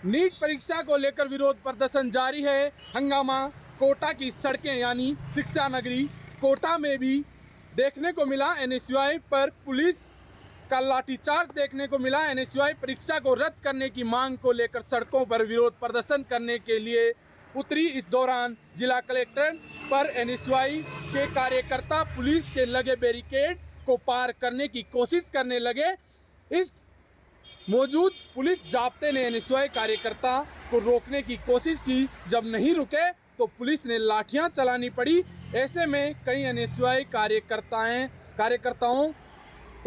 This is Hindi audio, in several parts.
नीट परीक्षा को लेकर विरोध प्रदर्शन जारी है। हंगामा कोटा की सड़कें यानी शिक्षा नगरी कोटा में भी देखने को मिला। एनएसयूआई पर पुलिस का लाठीचार्ज देखने को मिला। एनएसयूआई परीक्षा को रद्द करने की मांग को लेकर सड़कों पर विरोध प्रदर्शन करने के लिए उतरी। इस दौरान जिला कलेक्टर पर एनएसयूआई के कार्यकर्ता पुलिस के लगे बैरिकेड को पार करने की कोशिश करने लगे। इस मौजूद पुलिस जाब्ते ने एनएसयूआई कार्यकर्ता को रोकने की कोशिश की। जब नहीं रुके तो पुलिस ने लाठियां चलानी पड़ी। ऐसे में कई एनएसयूआई कार्यकर्ताओं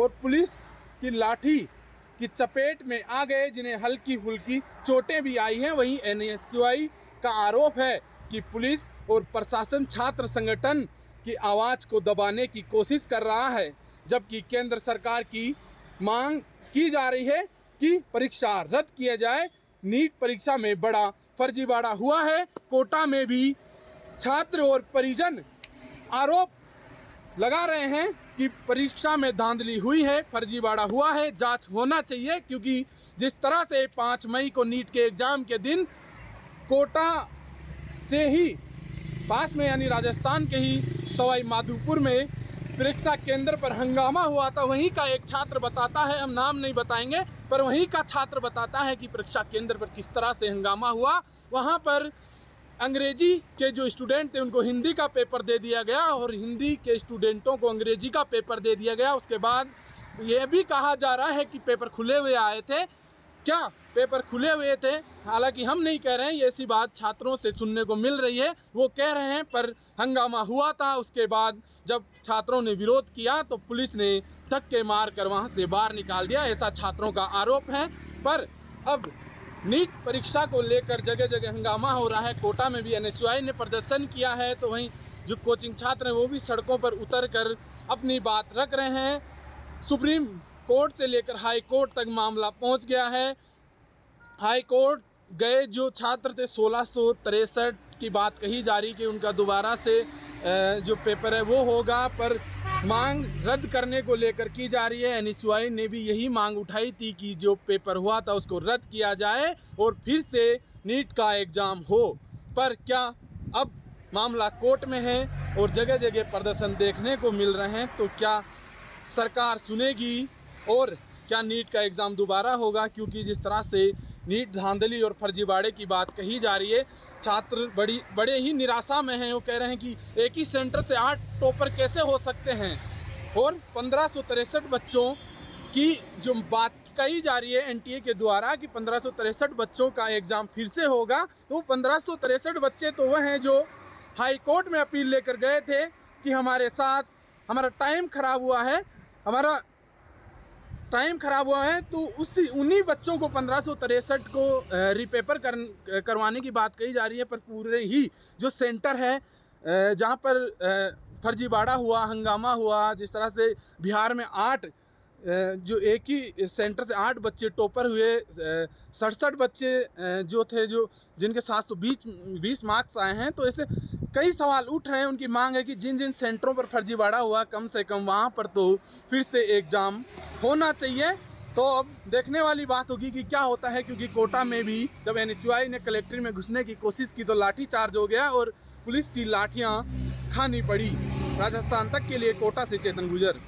और पुलिस की लाठी की चपेट में आ गए, जिन्हें हल्की फुल्की चोटें भी आई हैं। वहीं एनएसयूआई का आरोप है कि पुलिस और प्रशासन छात्र संगठन की आवाज़ को दबाने की कोशिश कर रहा है, जबकि केंद्र सरकार की मांग की जा रही है कि परीक्षा रद्द किया जाए। नीट परीक्षा में बड़ा फर्जीवाड़ा हुआ है। कोटा में भी छात्र और परिजन आरोप लगा रहे हैं कि परीक्षा में धांधली हुई है, फर्जीवाड़ा हुआ है, जांच होना चाहिए। क्योंकि जिस तरह से 5 मई को नीट के एग्ज़ाम के दिन कोटा से ही पास में यानी राजस्थान के ही सवाई माधोपुर में परीक्षा केंद्र पर हंगामा हुआ था, वहीं का एक छात्र बताता है, हम नाम नहीं बताएंगे, पर वहीं का छात्र बताता है कि परीक्षा केंद्र पर किस तरह से हंगामा हुआ। वहां पर अंग्रेजी के जो स्टूडेंट थे उनको हिंदी का पेपर दे दिया गया और हिंदी के स्टूडेंटों को अंग्रेजी का पेपर दे दिया गया। उसके बाद ये भी कहा जा रहा है कि पेपर खुले हुए आए थे। क्या पेपर खुले हुए थे? हालांकि हम नहीं कह रहे हैं, ये ऐसी बात छात्रों से सुनने को मिल रही है, वो कह रहे हैं। पर हंगामा हुआ था, उसके बाद जब छात्रों ने विरोध किया तो पुलिस ने धक्के मार कर वहाँ से बाहर निकाल दिया, ऐसा छात्रों का आरोप है। पर अब नीट परीक्षा को लेकर जगह जगह हंगामा हो रहा है। कोटा में भी एनएसयूआई ने प्रदर्शन किया है, तो वहीं जो कोचिंग छात्र हैं वो भी सड़कों पर उतर कर अपनी बात रख रहे हैं। सुप्रीम कोर्ट से लेकर हाई कोर्ट तक मामला पहुंच गया है। हाई कोर्ट गए जो छात्र थे 1663 की बात कही जा रही कि उनका दोबारा से जो पेपर है वो होगा, पर मांग रद्द करने को लेकर की जा रही है। एनएसयूआई ने भी यही मांग उठाई थी कि जो पेपर हुआ था उसको रद्द किया जाए और फिर से नीट का एग्ज़ाम हो। पर क्या अब मामला कोर्ट में है और जगह जगह प्रदर्शन देखने को मिल रहे हैं, तो क्या सरकार सुनेगी और क्या नीट का एग्ज़ाम दोबारा होगा? क्योंकि जिस तरह से नीट धांधली और फर्जीवाड़े की बात कही जा रही है, छात्र बड़े ही निराशा में हैं। वो कह रहे हैं कि एक ही सेंटर से 8 टॉपर कैसे हो सकते हैं, और 1563 बच्चों की जो बात कही जा रही है एनटीए के द्वारा कि 1563 बच्चों का एग्ज़ाम फिर से होगा, तो 1563 बच्चे तो वह हैं जो हाई कोर्ट में अपील लेकर गए थे कि हमारे साथ हमारा टाइम ख़राब हुआ है, तो उन्हीं बच्चों को 1563 को रीपेपर करवाने की बात कही जा रही है। पर पूरे ही जो सेंटर है जहां पर फर्जीवाड़ा हुआ, हंगामा हुआ, जिस तरह से बिहार में 8 जो एक ही सेंटर से 8 बच्चे टॉपर हुए, 67 बच्चे जो थे जिनके 720 मार्क्स आए हैं, तो ऐसे कई सवाल उठ रहे हैं। उनकी मांग है कि जिन जिन सेंटरों पर फर्जीवाड़ा हुआ कम से कम वहाँ पर तो फिर से एग्ज़ाम होना चाहिए। तो अब देखने वाली बात होगी कि क्या होता है, क्योंकि कोटा में भी जब एनएसयूआई ने कलेक्ट्रेट में घुसने की कोशिश की तो लाठी चार्ज हो गया और पुलिस की लाठियाँ खानी पड़ी। राजस्थान तक के लिए कोटा से चेतन गुजर।